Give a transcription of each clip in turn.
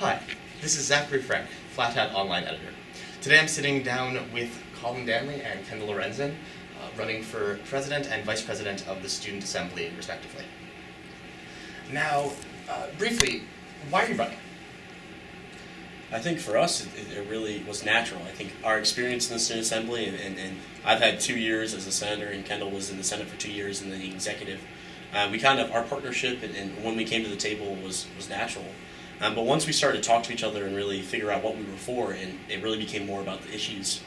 Hi, this is Zachary, Flat Hat Online Editor. Today I'm sitting down with Colin Danly and Kendall Lorenzen, running for President and Vice President of the Student Assembly, respectively. Now, briefly, why are you running? I think for us, it really was natural. I think our experience in the Student Assembly, and I've had 2 years as a senator, and Kendall was in the Senate for 2 years in the executive. Our partnership and when we came to the table was natural. But once we started to talk to each other and really figure out what we were for, and it really became more about the issues,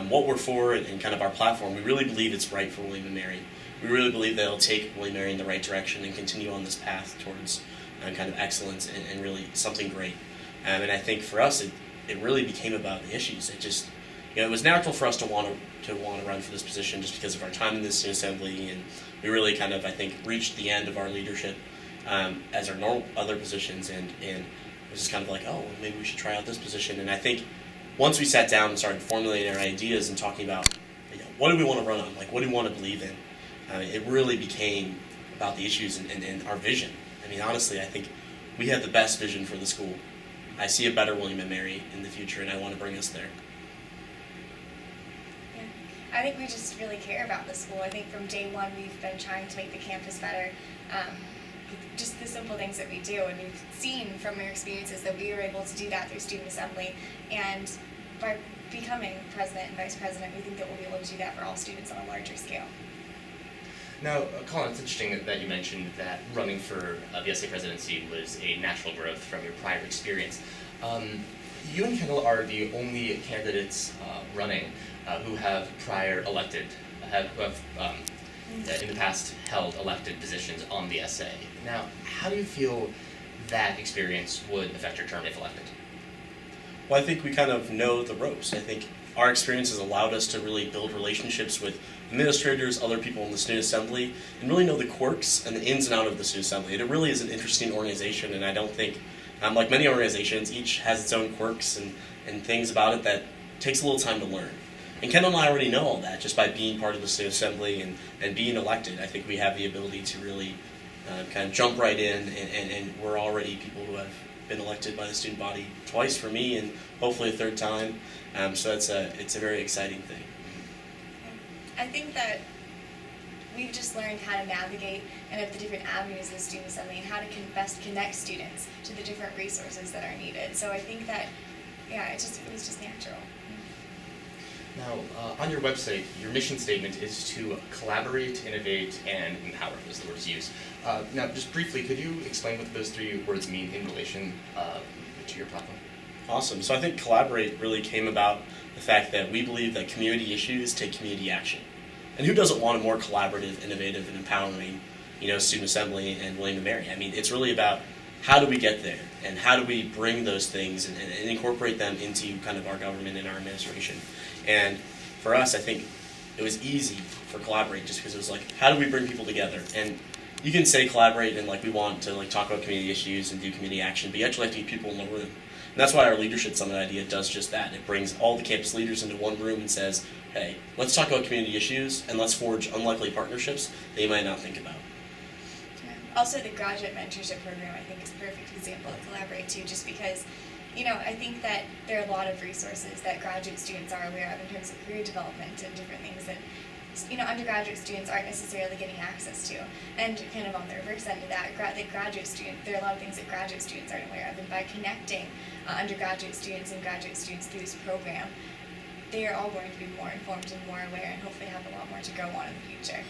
what we're for and kind of our platform, we really believe it's right for William and Mary. We really believe that it'll take William and Mary in the right direction and continue on this path towards kind of excellence and really something great. And I think for us, it really became about the issues. It was natural for us to want to run for this position just because of our time in the Student Assembly, and we really kind of, I think, reached the end of our leadership as our normal other positions, and it was just kind of like, oh, well, maybe we should try out this position. And I think once we sat down and started formulating our ideas and talking about, what do we want to run on, what do we want to believe in, it really became about the issues and our vision. I mean, honestly, I think we have the best vision for the school. I see a better William and Mary in the future, and I want to bring us there. Yeah. I think we just really care about the school. I think from day one we've been trying to make the campus better. Just the simple things that we do, and we've seen from our experiences that we were able to do that through Student Assembly, and by becoming President and Vice President, we think that we'll be able to do that for all students on a larger scale. Now, Colin, it's interesting that you mentioned that running for the SA presidency was a natural growth from your prior experience. You and Kendall are the only candidates running who have in the past held elected positions on the SA. Now, how do you feel that experience would affect your term if elected? Well, I think we kind of know the ropes. I think our experience has allowed us to really build relationships with administrators, other people in the Student Assembly, and really know the quirks and the ins and outs of the Student Assembly. It really is an interesting organization, and I don't think, like many organizations, each has its own quirks and things about it that takes a little time to learn. And Kendall and I already know all that just by being part of the Student Assembly and being elected. I think we have the ability to really kind of jump right in, and we're already people who have been elected by the student body twice for me, and hopefully a third time. So it's a very exciting thing. I think that we've just learned how to navigate and of the different avenues of the Student Assembly and how to best connect students to the different resources that are needed. So I think that, it was just natural. Now, on your website, your mission statement is to collaborate, innovate, and empower, is the words used. Now, just briefly, could you explain what those three words mean in relation to your platform? Awesome. So I think collaborate really came about the fact that we believe that community issues take community action. And who doesn't want a more collaborative, innovative, and empowering, Student Assembly and William and Mary? I mean, it's really about how do we get there, and how do we bring those things and incorporate them into kind of our government and our administration. And for us, I think it was easy for collaborate just because it was like, how do we bring people together? And you can say collaborate and we want to talk about community issues and do community action, but you actually have to get people in the room. And that's why our Leadership Summit idea does just that. It brings all the campus leaders into one room and says, hey, let's talk about community issues and let's forge unlikely partnerships that you might not think about. Also, the graduate mentorship program, I think, is a perfect example of collaborate too, just because, I think that there are a lot of resources that graduate students are aware of in terms of career development and different things that, undergraduate students aren't necessarily getting access to. And kind of on the reverse end of that, there are a lot of things that graduate students aren't aware of, and by connecting undergraduate students and graduate students through this program, they are all going to be more informed and more aware, and hopefully have a lot more to go on in the future.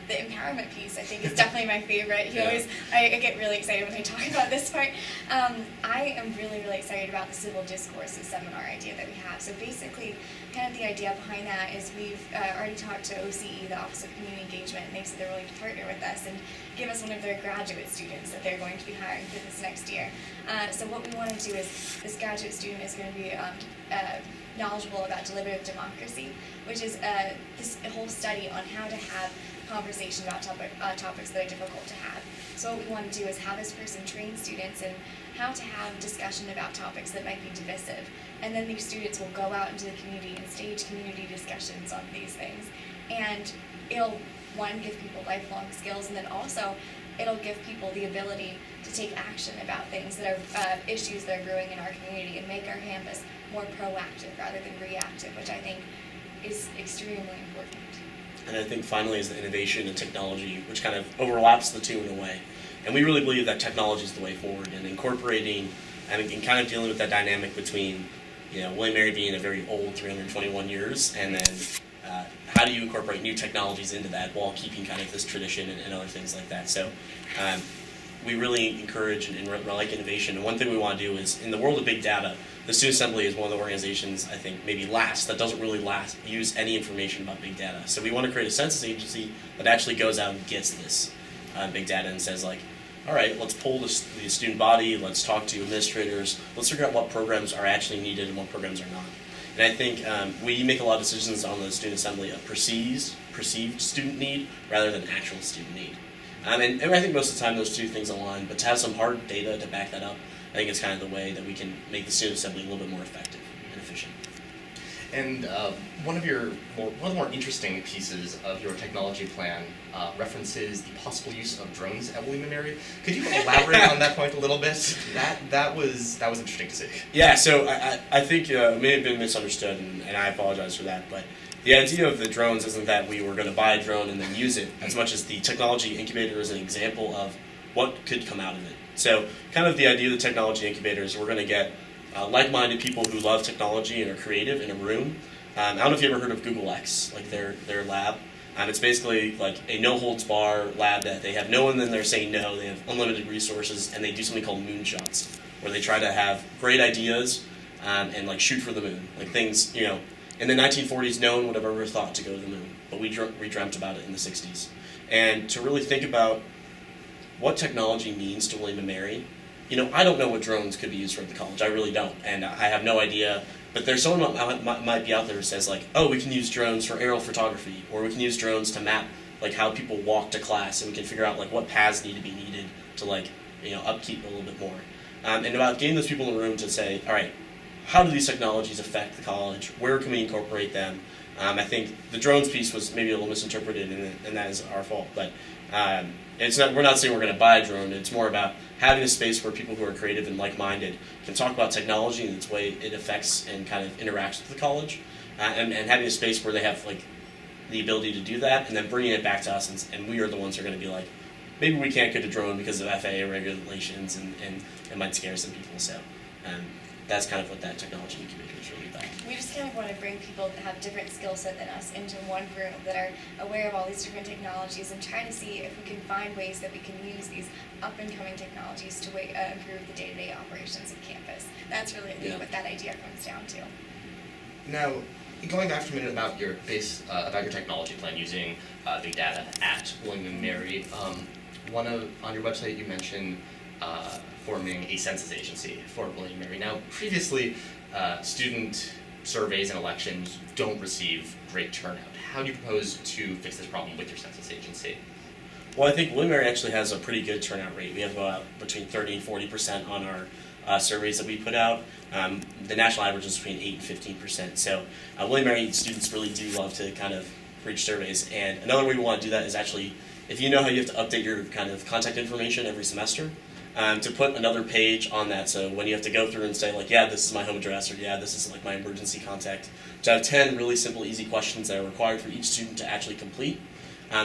The empowerment piece, I think, is definitely my favorite. I get really excited when I talk about this part. I am really, really excited about the civil discourses seminar idea that we have. So basically, kind of the idea behind that is we've already talked to OCE, the Office of Community Engagement, and they said they're willing to partner with us and give us one of their graduate students that they're going to be hiring for this next year. So what we want to do is this graduate student is going to be knowledgeable about deliberative democracy, which is this whole study on how to have conversation about topics that are difficult to have. So what we want to do is have this person train students in how to have discussion about topics that might be divisive. And then these students will go out into the community and stage community discussions on these things. And it'll, one, give people lifelong skills, and then also it'll give people the ability to take action about things that are issues that are growing in our community and make our campus more proactive rather than reactive, which I think is extremely important. And I think finally is the innovation and technology, which kind of overlaps the two in a way. And we really believe that technology is the way forward, and incorporating and kind of dealing with that dynamic between, William & Mary being a very old 321 years, and then how do you incorporate new technologies into that while keeping kind of this tradition and other things like that. So we really encourage and like innovation. And one thing we want to do is, in the world of big data, the Student Assembly is one of the organizations, I think, maybe that doesn't really use any information about big data. So we want to create a census agency that actually goes out and gets this big data and says, like, all right, let's pull the student body, let's talk to administrators, let's figure out what programs are actually needed and what programs are not. And I think we make a lot of decisions on the Student Assembly of perceived student need rather than actual student need. And I think most of the time those two things align, but to have some hard data to back that up, I think it's kind of the way that we can make the Student Assembly a little bit more effective and efficient. And one of the more interesting pieces of your technology plan references the possible use of drones at William & Mary. Could you elaborate on that point a little bit? That was interesting to see. Yeah, so I think it may have been misunderstood, and I apologize for that, but the idea of the drones isn't that we were going to buy a drone and then use it, as much as the technology incubator is an example of what could come out of it. So kind of the idea of the technology incubator is we're going to get like-minded people who love technology and are creative in a room. I don't know if you ever heard of Google X, like their lab. It's basically like a no-holds-bar lab that they have no one in there saying no. They have unlimited resources, and they do something called moonshots, where they try to have great ideas and like shoot for the moon. Like things, in the 1940s, no one would have ever thought to go to the moon, but we dreamt about it in the 60s. And to really think about what technology means to William & Mary, I don't know what drones could be used for at the college. I really don't, and I have no idea. But there's someone might be out there who says, like, oh, we can use drones for aerial photography, or we can use drones to map like how people walk to class, and we can figure out like what paths need to be needed to upkeep a little bit more. And about getting those people in the room to say, all right, how do these technologies affect the college? Where can we incorporate them? I think the drones piece was maybe a little misinterpreted, and that is our fault. But we're not saying we're going to buy a drone. It's more about having a space where people who are creative and like-minded can talk about technology and its way it affects and kind of interacts with the college, and having a space where they have like the ability to do that, and then bringing it back to us, and we are the ones who are going to be like, maybe we can't get a drone because of FAA regulations, and it might scare some people. So that's kind of what that technology incubator is really about. We just kind of want to bring people that have different skill set than us into one room that are aware of all these different technologies and try to see if we can find ways that we can use these up-and-coming technologies to improve the day-to-day operations of campus. That's really what that idea comes down to. Now, going back for a minute about your technology plan using big data at William & Mary, on your website you mentioned forming a census agency for William & Mary. Now, previously, student surveys and elections don't receive great turnout. How do you propose to fix this problem with your census agency? Well, I think William & Mary actually has a pretty good turnout rate. We have about between 30 and 40% on our surveys that we put out. The national average is between 8 and 15%. So William & Mary students really do love to kind of reach surveys. And another way we want to do that is actually, if you know how you have to update your kind of contact information every semester, to put another page on that, so when you have to go through and say, like, yeah, this is my home address, or yeah, this is like my emergency contact, to have 10 really simple, easy questions that are required for each student to actually complete,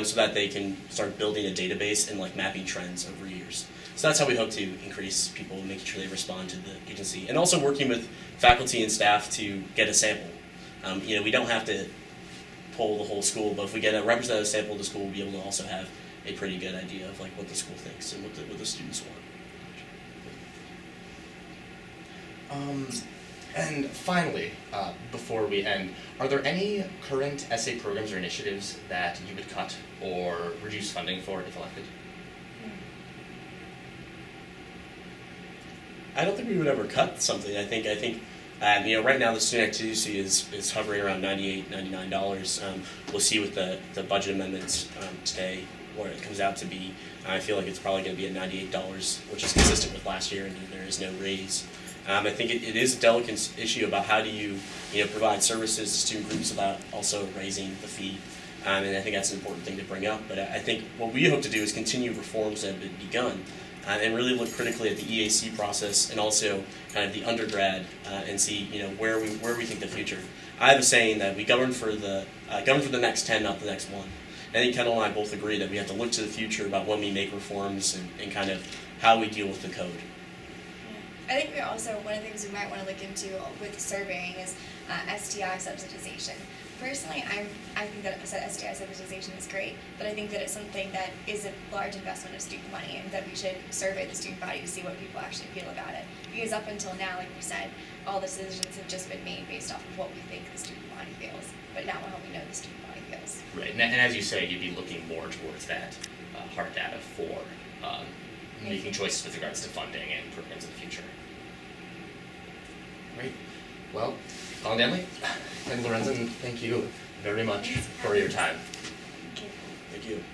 so that they can start building a database and like mapping trends over years. So that's how we hope to increase people, making sure they respond to the agency, and also working with faculty and staff to get a sample. We don't have to poll the whole school, but if we get a representative sample of the school, we'll be able to also have a pretty good idea of like what the school thinks and what the students want. And finally, before we end, are there any current essay programs or initiatives that you would cut or reduce funding for if elected? I don't think we would ever cut something. I think right now the student activity is hovering around $98, $99. We'll see with the budget amendments today where it comes out to be. I feel like it's probably going to be at $98, which is consistent with last year, and there is no raise. I think it is a delicate issue about how do you provide services to student groups without also raising the fee. And I think that's an important thing to bring up. But I think what we hope to do is continue reforms that have been begun, and really look critically at the EAC process and also kind of the undergrad, and see where we think the future. I have a saying that we govern for the next 10, not the next one. I think Kendall and I both agree that we have to look to the future about when we make reforms and kind of how we deal with the code. I think we also, one of the things we might want to look into with surveying is STI subsidization. Personally, I think that STI subsidization is great, but I think that it's something that is a large investment of student money, and that we should survey the student body to see what people actually feel about it. Because up until now, like we said, all the decisions have just been made based off of what we think the student body feels. But now we're hoping to know the student body feels. Right, and as you say, you'd be looking more towards that hard data for making choices with regards to funding and programs in the future. Great. Well, Colin Danly, Kendall Lorenzen, thank you very much for your time. Thank you. Thank you.